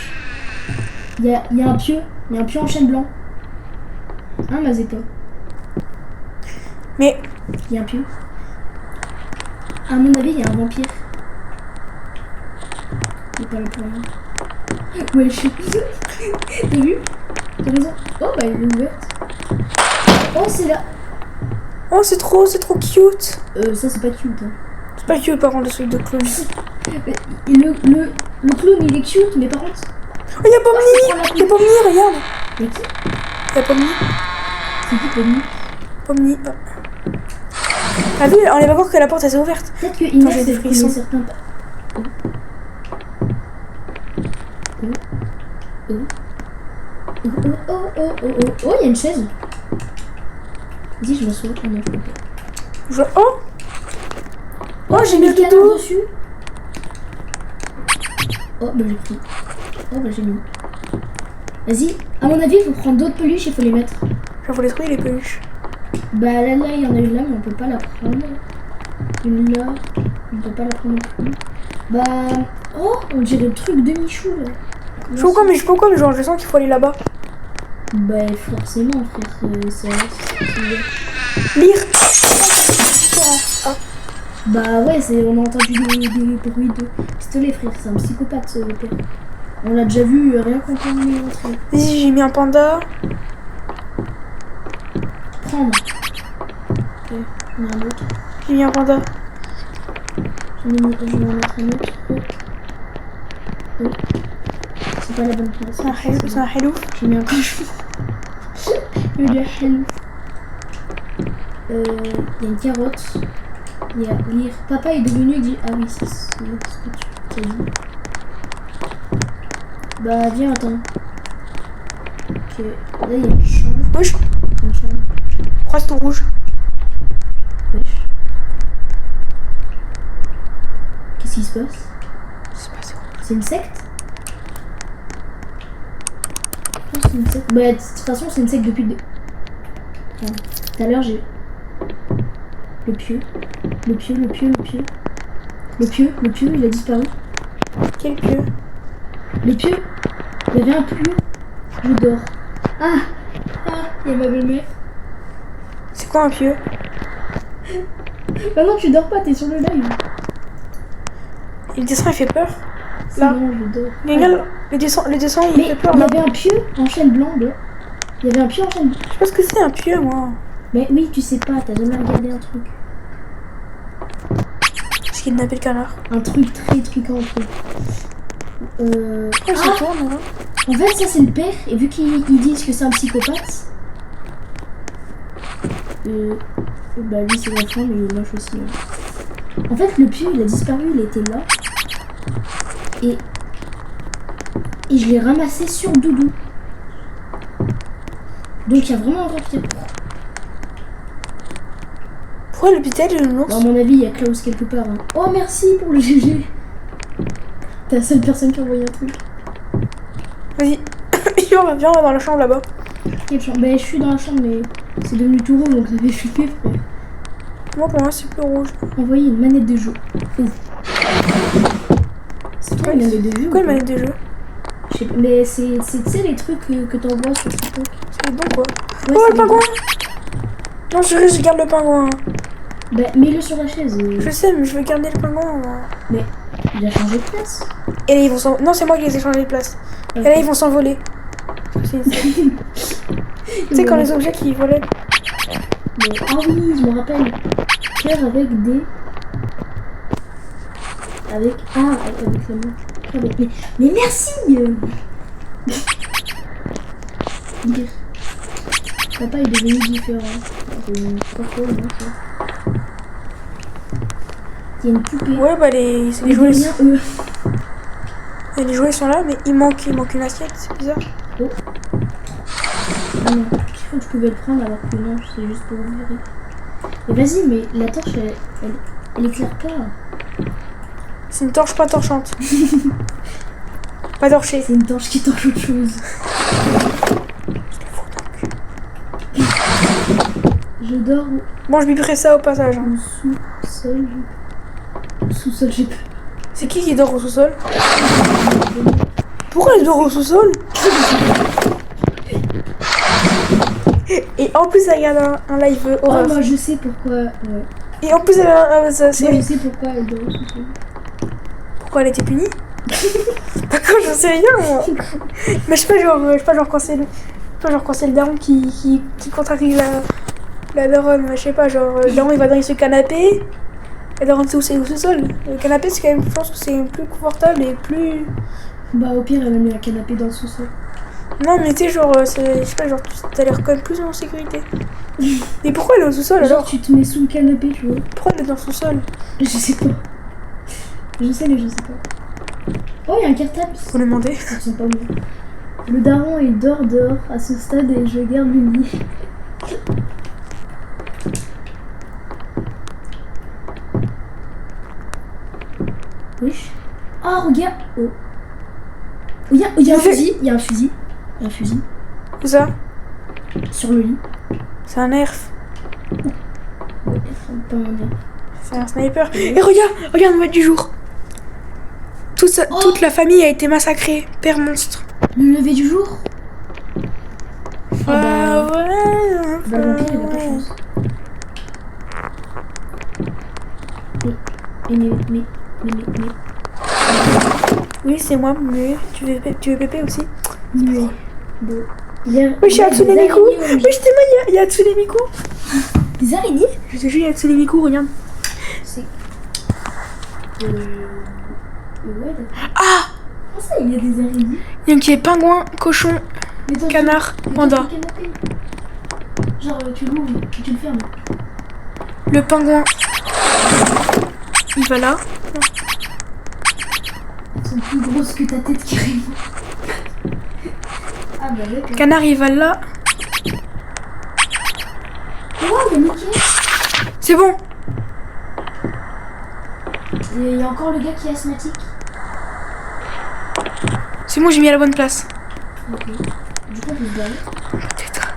il y a un pieu en chêne blanc. Hein, Mazeppa? Mais Il y a un pieu. À mon avis, il y a un vampire. Il est pas là pour rien. Ouais, je suis. T'as vu? T'as raison. Oh, bah, elle est ouverte. Oh, c'est là. oh, c'est trop cute. Ça, c'est pas cute. Hein. C'est pas cute par contre le truc de clown. Et le clown, il est cute, mais par contre. Oh, y'a Pomni. Y'a Pomni, regarde. Y'a qui? Y'a Pomni. C'est qui, Pomni? Pomni. Oh. Ah oui, on est pas voir que la porte elle s'est ouverte. Peut-être que Attends, Inès j'ai des elle connaît frissons. certains. Oh, il y a une chaise. Vas-y, je m'assois. Ah non, je peux pas. Oh. Oh, j'ai mis le canard dodo. dessus. Oh, bah j'ai pris. Oh, bah j'ai mis. Vas-y. À mon avis, il faut prendre d'autres peluches, il faut les mettre. Genre, faut les trouver les peluches. Bah là, il y en a une là, mais on peut pas la prendre. Une là, on peut pas la prendre non plus. Bah, oh, on dirait le truc de Michou là. Je sais pas quoi, mais genre, je sens qu'il faut aller là-bas. Bah, forcément, frère, c'est. Lire. Bah, ouais, on a entendu des bruits de pistolet, frère, c'est un psychopathe ce père. On l'a déjà vu, rien qu'on peut lui montrer. Vas-y, j'ai mis un panda. Prendre. Ok, j'en ai un autre. J'ai mis un panda. Je vais en mettre un autre. Oh. C'est pas la bonne place. C'est un hello. J'ai mis un cochon. Il y a hello. Il y a une carotte. Il y a lire. Papa est devenu et dit. Ah oui, c'est ce que tu as dit. Bah, viens, attends. Ok. Là, il y a une chambre. Wesh. Une chambre. Pourquoi c'est tout rouge? Wesh. Qu'est-ce qui se passe? C'est pas ça. C'est une secte? Non, c'est une secte. Bah, de toute façon, c'est une secte depuis le. Enfin, tout à l'heure, j'ai. Le pieu, il a disparu. Quel pieu? Le pieu? Il y avait un pieu. Je dors. Ah, il y a ma belle-mère. C'est quoi un pieu? Bah non, tu dors pas, t'es sur le live. Et le dessin il fait peur. C'est Là. bon, je dors. Regarde, le dessin il Mais fait peur il y là. avait un pieu en chaîne blanc, là. Il y avait un pieu en chaîne blanc. Je sais pas ce que c'est un pieu moi. Mais oui, tu sais pas, t'as jamais regardé un truc. Parce qu'il kidnappé le canard. Un truc très truquant, truc. Pourquoi il se tourne là? En fait, ça c'est le père, et vu qu'ils disent que c'est un psychopathe, bah lui c'est l'enfant, mais il est moche aussi. Hein. En fait, le pieu il a disparu, il était là, et je l'ai ramassé sur Doudou. Donc il y a vraiment un vampire. Pourquoi l'hôpital est une ours? Bon, à mon avis, il y a Klaus quelque part. Hein. Oh merci pour le GG. T'es la seule personne qui a envoyé un truc. Vas-y. Viens, on va dans la chambre là-bas. Quelle chambre? Bah je suis dans la chambre, mais c'est devenu tout rond, donc ça fait flipper, frère. Moi pour moi c'est plus rouge. Envoyer une manette de jeu. Ouf. C'est toi une manette de jeu? Pourquoi ou une pas? manette de jeu? Je sais pas, mais c'est tu sais les trucs que t'envoies sur TikTok. C'est bon quoi. Ouais, Oh c'est le pingouin! Non je garde le pingouin. Bah mets-le sur la chaise. Je sais mais je veux garder le pingouin. Moi. Mais il a changé de place. Et là ils vont s'envoler. Non c'est moi qui les ai changés de place. Ok. Et là ils vont s'envoler. Tu sais quand les objets qui volaient. Mais, ah oui, je me rappelle. Cœur avec des. Avec. Ah, avec la main. Mais merci Dire. Papa est devenu différent. Pourquoi non, ça. Il y a une poupée. Ouais bah les Mais jouets. rien, Et les jouets sont là mais il manque une assiette, c'est bizarre. Oh. Ah non, je crois que je pouvais le prendre alors que non, c'est juste pour vérifier. Mais vas-y, mais la torche, elle éclaire pas. C'est une torche pas torchante. Pas torchée. C'est une torche qui torche autre chose. Je dors Bon je biperai ça au passage. Hein. au sous-sol. Sous-sol, j'ai peur. C'est qui dort au sous-sol? Pourquoi elle dort au sous-sol? Et en plus elle regarde un live Oh, horreur. moi je sais pourquoi. Ouais. Et en plus elle a Moi je sais pourquoi elle dort au sous-sol. Pourquoi elle était punie? D'accord, j'en sais rien moi. Mais je sais pas genre quand c'est le daron qui contrarie la daronne, mais je sais pas, genre le daron il va dans ce canapé, la daronne c'est au sous-sol. Le canapé c'est quand même, je pense que c'est plus confortable et plus... Bah au pire elle a mis un canapé dans le sous-sol. Non mais tu sais genre, je sais pas, genre t'as l'air quand même plus en sécurité. Mais pourquoi elle est au sous-sol Genre alors? tu te mets sous le canapé, tu vois. Pourquoi elle est dans le sous-sol? Je sais pas. Je sais mais je sais pas. Oh il y a un cartable. Faut le demander. Ils sont pas bons. Le daron il dort dehors à ce stade et je garde le lit. Wesh. Oh regarde. Oh. Il y a un fait- fusil, il y a un fusil. Il y a un fusil C'est ça. sur le lit. C'est un nerf. Ouais, pas mon nerf. C'est un sniper. Et regarde le mode du jour. Toute la famille a été massacrée. Père monstre. Le lever du jour. Ah bah, ouais. bah, le vampire, il a pas de chance. Mais. Oui, c'est moi, mais tu veux Pépé aussi? Mais. Bon. Il y a. Oui, je suis Hatsune des Miku. araignées, Oui, je t'aimais, il y a Hatsune Miku. Des araignées. Je te jure, il y a Hatsune Miku, regarde. C'est. Ouais, d'accord. Ah! Comment ça, il y a des araignées? Il y a qui est pingouin, cochon, Mais toi, canard, mais toi, panda. tu le canapé. Genre, tu l'ouvres et tu le fermes. Le pingouin, il va là. Elles sont plus grosses que ta tête, carrément. Ah bah d'accord. Canard, il va là. Oh, il y a Mickey. C'est bon. Et il y a encore le gars qui est asthmatique. C'est bon, j'ai mis à la bonne place. Ok. Du coup, on peut se barrer. Peut-être.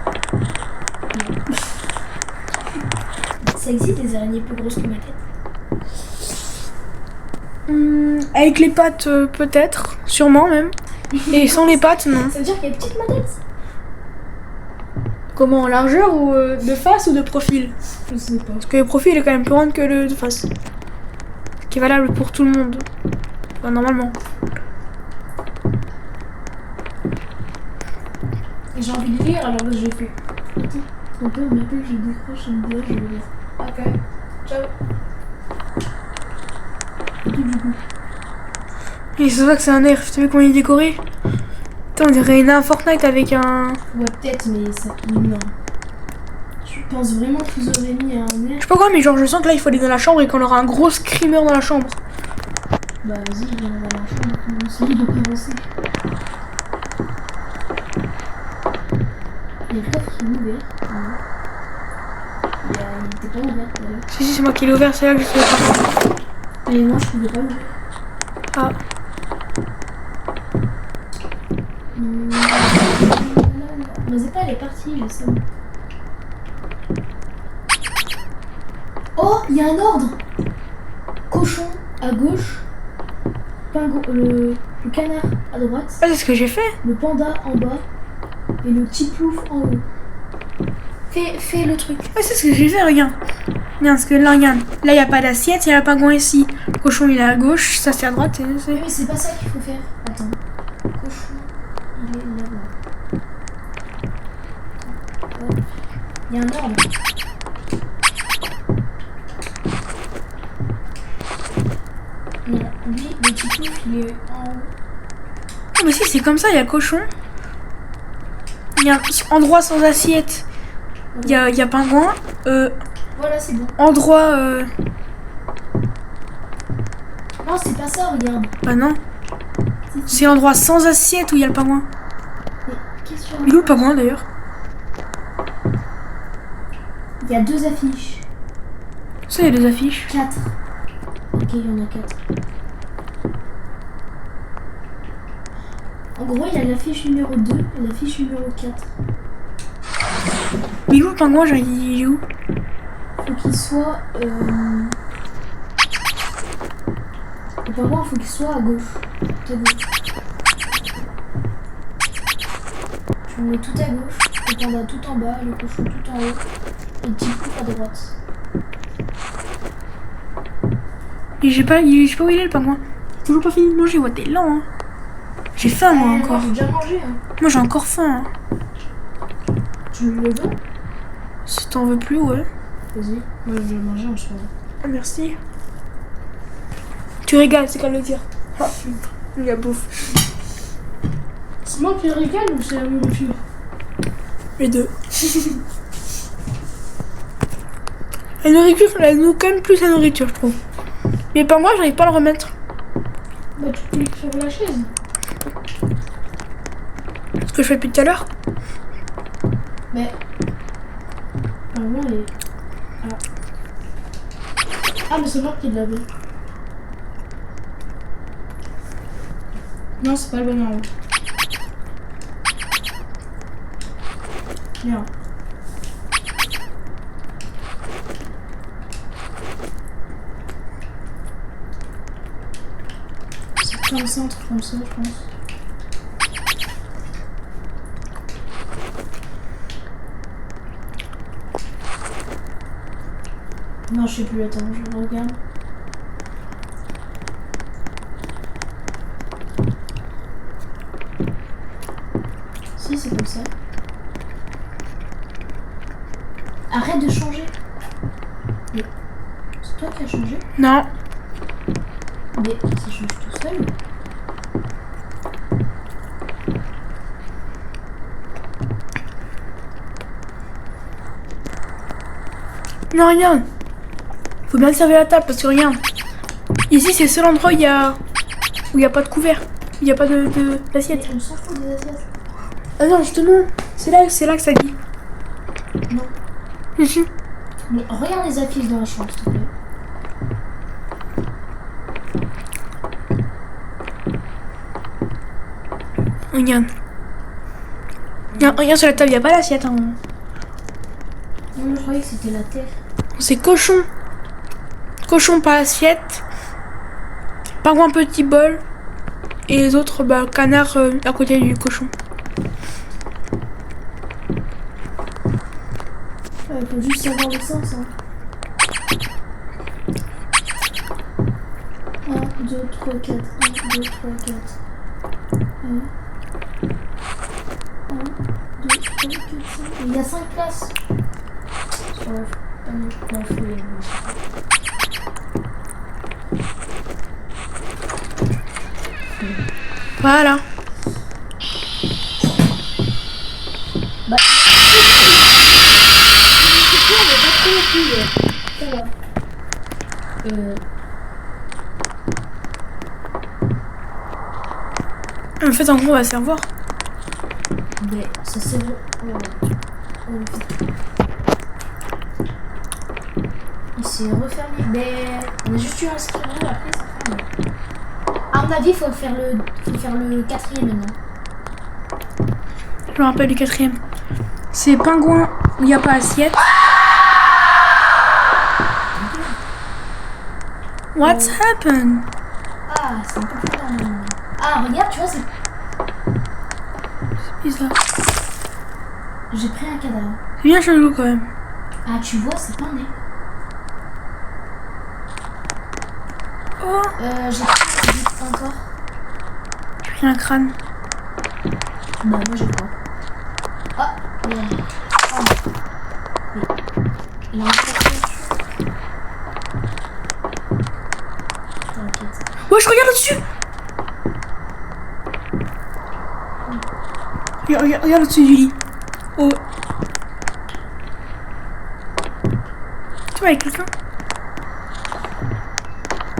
Ça existe des araignées plus grosses que ma tête. Avec les pattes, peut-être. Sûrement même. Et sans les pattes, non. Ça veut dire qu'elle est petite ma tête? Comment, en largeur ou de face ou de profil? Je sais pas. Parce que le profil est quand même plus grand que le de face. Ce qui est valable pour tout le monde. Enfin, normalement. Et j'ai envie de lire alors que j'ai fait. Attends, ton père m'appelle, je décroche une doigt, je vais lire. Ok. Ciao. Et puis du coup. Et c'est vrai que c'est un nerf. T'as vu comment il est décoré? Putain, on dirait une Fortnite avec un... Ouais, peut-être, mais ça. Non. Tu penses vraiment qu'ils auraient mis un Je air? sais pas quoi, mais genre je sens que là il faut aller dans la chambre et qu'on aura un gros screamer dans la chambre. Bah vas-y, viens dans la chambre, on essaye de commencer. Il y a le coffre qui est ouvert. Non. Il était pas ouvert tout à l'heure. Si, c'est moi qui l'ai ouvert, c'est là que je sais pas. Mais moi je pouvais pas l'ouvrir. Ah. Mazepa elle est partie, je sais. Oh, il y a un ordre. Cochon à gauche, le canard à droite, Ah, c'est ce que j'ai fait. le panda en bas et le petit plouf en haut. Fais le truc. Ah, c'est ce que j'ai fait, regarde. Regarde, parce que là, regarde. Là, il n'y a pas d'assiette, il y a le pingouin ici. Le cochon, il est à gauche, ça c'est à droite. Et c'est... Oui, mais c'est pas ça qu'il faut faire. Attends. Cochon, il est là-bas. Hop. Il y a un ordre. Voilà. Lui, le petit plouf, il est en haut. Ah, mais si, c'est comme ça, il y a le cochon. Il y a endroit sans assiette. Il y a pingouin. Voilà, c'est bon. Endroit... Non, c'est pas ça, regarde. Bah non. C'est endroit sans assiette où il y a le pingouin. Mais qu'est-ce que tu Il est où le pingouin d'ailleurs? Il y a 2 affiches. Ça, il y a des affiches. 4. Ok, il y en a 4. En gros, il y a l'affiche numéro 2 et l'affiche numéro 4. Mais il est où le pingouin? Genre, il est où? Faut qu'il soit... Le pingouin, faut qu'il soit à gauche. Tout à gauche. Tu le mets tout à gauche, le panda tout en bas, le cochon tout en haut, et le petit plouf à droite. Et je sais pas où il est le pingouin. Toujours pas fini de manger, ouais, t'es lent, hein. J'ai faim, moi, encore. J'ai déjà mangé, hein. Moi, j'ai encore faim, hein. Tu le veux? Si t'en veux plus, ouais. Vas-y, moi je vais manger en soirée. Ah, merci. Tu régales, c'est qu'à le dire. Ah, la bouffe. C'est moi qui régale ou c'est la nourriture? Les deux. La nourriture, elle nous calme plus la nourriture, je trouve. Mais pas moi, j'arrive pas à le remettre. Bah tu cliques sur la chaise. Ce que je fais depuis tout à l'heure. Mais... Normalement elle est... Ah. Ah mais c'est moi qui l'avais. Non, c'est pas le bon numéro. Merde. C'est comme ça, un truc comme ça, je pense. Non, je sais plus, attends, je regarde. Si, c'est comme ça. Arrête de changer. Mais c'est toi qui as changé? Non. Mais ça change tout seul. Non, regarde. Faut bien servir la table parce que regarde. Ici, c'est le seul endroit où il y a pas de couvert. Il n'y a pas d'assiette. On s'en fout des assiettes. Ah non, justement. C'est là que ça dit. Non. Ici. Mais regarde les affiches dans la chambre, s'il te plaît. Regarde. Regarde sur la table, il n'y a pas d'assiette. Hein. Non, je croyais que c'était la terre. C'est cochon. Cochon, pas assiette. Pingouin, petit bol. Et les autres, bah, canard à côté du cochon. Il faut juste savoir le sens. Hein. 1, 2, 3, 4. 1, 2, 3, 4. 1, 2, 3, 4, 5. Il y a 5 places. Sur la feuille. Voilà. Bah. Ça va. En fait, en gros, on va se faire voir. Mais ça c'est bon. Il s'est refermé. Mais on a juste eu un script, après ça ferme. À mon avis, faut faire le quatrième maintenant. Je me rappelle du quatrième. C'est pingouin où il n'y a pas assiette. What's happened? Ah, c'est un peu plus loin maintenant. Ah, regarde, tu vois, c'est. C'est bizarre. J'ai pris un cadavre. C'est bien chelou quand même. Ah, tu vois, c'est pas né. Oh, J'ai pris un corps. j'ai pris un crâne. Bah, moi j'ai pas. Ah, regarde. Oh. Il a un dessus. T'inquiète. Ouais, je regarde dessus. Regarde au-dessus du lit. Oh. Tu vois, avec quelqu'un.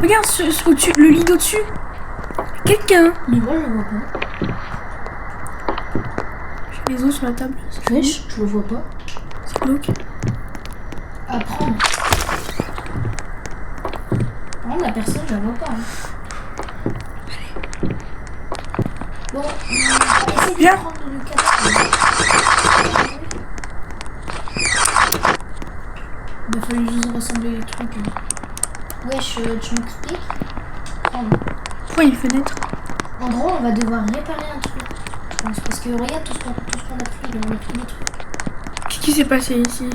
Regarde au-dessus, le lit d'au-dessus. Quelqu'un. Mais moi je le vois pas. J'ai les os sur la table. C'est Wesh, je le vois pas. C'est glauque. À prendre. Par contre, la personne, je la vois pas. Hein. Bon, essaye de Viens. prendre le cadavre. Il fallait juste rassembler les trucs. Wesh, tu m'expliques? Prendre. Pourquoi il y a une fenêtre? En gros, on va devoir réparer un truc. Je pense. Parce que regarde tout ce qu'on a pris. On a pris des trucs. Qu'est-ce qui s'est passé ici?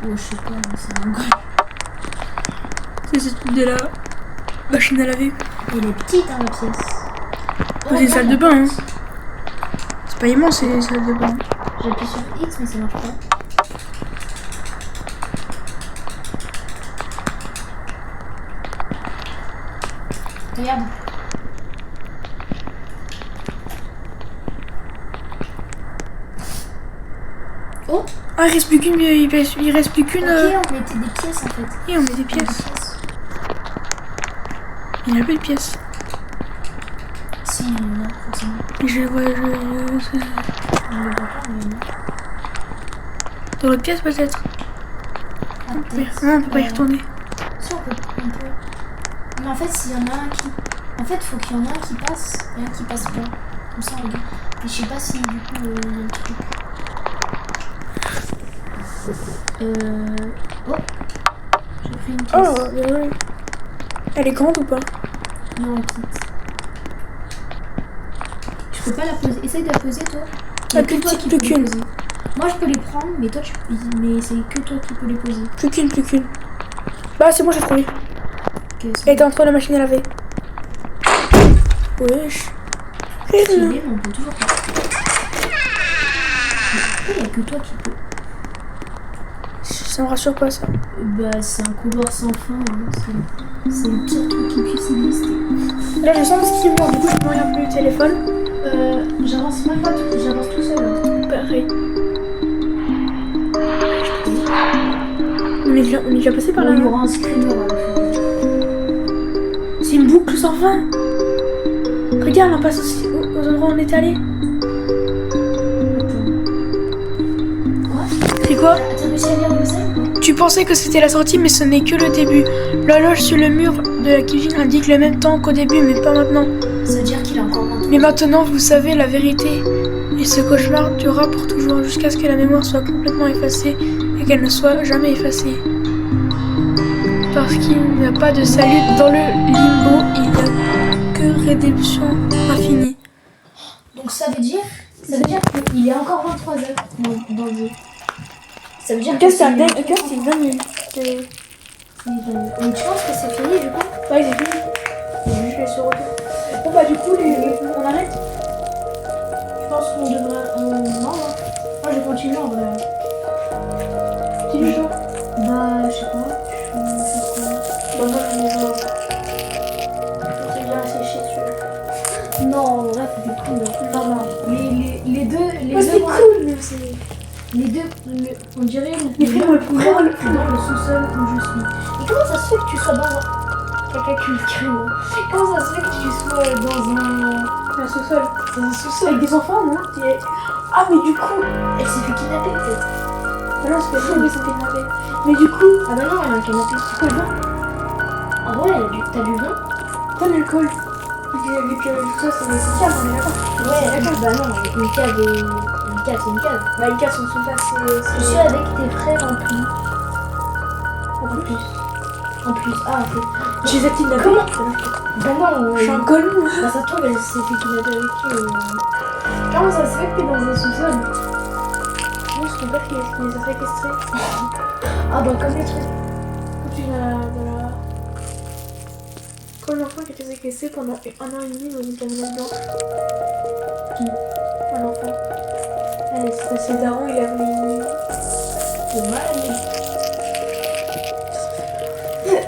Oh, je sais pas, mais c'est un gros. C'est cette idée là. Machine à laver. Elle est petite, hein, la pièce. C'est une salle de bain, hein. C'est pas immense, c'est une salle de bain. J'appuie sur X, mais ça marche pas. Regarde. Oh. Ah, il reste plus qu'une. Il reste plus qu'une. Ok, on mettait des pièces en fait. Et on met des pièces. Il n'y a plus de pièces. Si, non, forcément. Je vois. On le voit pas, mais non. Dans l'autre pièce peut-être. Ah, Non, peut-être. on peut pas y retourner. Si, on peut. Mais en fait, s'il y en a un qui. En fait, faut qu'il y en ait un qui passe et un qui passe pas. Comme ça, regarde. Et je sais pas si du coup il y a le truc. Oh, j'ai pris une caisse. Oh, ouais. Elle est grande ou pas? Non, elle quitte. Je peux pas la poser. Essaye de la poser, toi. Il y a que toi qui peux les poser. Moi, je peux les prendre, mais toi, mais c'est que toi qui peux les poser. Plus qu'une. Bah, c'est moi, j'ai trouvé. Ok, Elle était entre la machine à laver. Wesh. stylé, mais on peut toujours pas. Pourquoi il y a que toi qui peux? Ça me rassure pas, ça. Bah, c'est un couloir sans fin. Hein. C'est le pire truc qui puisse exister. Là, je sens ce qui est mort. Du coup, je peux rien plus le téléphone. J'avance même pas tout, j'avance tout seul. Hein. Pareil. On est déjà passé par là. Il y aura un screamer à la fin. C'est une boucle sans fin. Regarde, on passe aux endroits où on est allé. C'est quoi? T'as réussi à lire le message ou pas? Tu pensais que c'était la sortie, mais ce n'est que le début. L'horloge sur le mur de la cuisine indique le même temps qu'au début, mais pas maintenant. Ça veut dire qu'il a encore 23. Mais maintenant, vous savez la vérité. Et ce cauchemar durera pour toujours, jusqu'à ce que la mémoire soit complètement effacée et qu'elle ne soit jamais effacée. Parce qu'il n'y a pas de salut dans le limbo, il n'y a que rédemption infinie. Donc ça veut dire qu'il est encore 23h dans le jeu. Ça veut dire que Qu'est-ce que c'est c'est une dingue. Mais tu penses que c'est fini du coup? Ouais, c'est fini. Je vais se retour. Bon bah du coup, on arrête. Je pense qu'on devrait... Non, moi je continue en vrai. Tu dis chaud? Bah je sais pas. Bah moi je vais voir. J'ai bien séché dessus. Non, en vrai c'était cool. Enfin, les deux... C'est cool, mais c'est... Les deux, on dirait Les frères, le couloir dans le sous-sol où je suis. Et comment ça se fait que tu sois dans un... Quelqu'un qui me crie, moi. Comment ça se fait que tu sois dans Un sous-sol. un sous-sol? Avec des enfants, non? Ah, mais du coup... Elle s'est fait kidnapper peut-être. Ah non, c'est pas ça, mais c'était kidnappé. Mais du coup... Ah bah non, elle a un canapé. C'est quoi le vin? En vrai, t'as du vin? T'as l'alcool. Vu que ça, c'est une cave, on est d'accord. Ouais, d'accord. Bah non, une cave, c'est une cave. Bah, une cave, son sous-sol, Je suis avec tes frères en plus. En plus. Ah, ok. Je les ai kidnappés. Comment? Bah non, Je suis un colon. bah ça tombe, elle s'est fait kidnapper avec qui Comment ça se fait que t'es dans un sous-sol? Non, c'est ton père qui les a séquestrés. Ah bah comme les trucs. Quand tu vas dans la... Comme l'enfant qui a été séquestré pendant 1 an et demi dans une camionnette blanche. Qui? Un enfant. Allez, c'est ses darons, il a voulu... Ouais.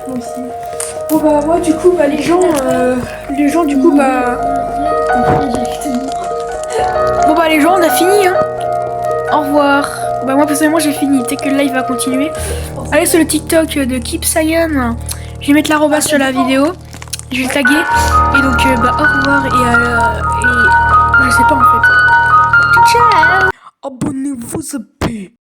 Moi aussi. Bon bah moi du coup bah les gens du coup bah... Bon bah les gens on a fini hein. Au revoir. Bah moi personnellement j'ai fini, peut-être que le live va continuer. Allez sur le TikTok de Keep Saiyan. Je vais mettre l'arrobas sur la vidéo. Je vais taguer. Et donc bah au revoir et je sais pas en fait. Ciao. Abonnez-vous à paix.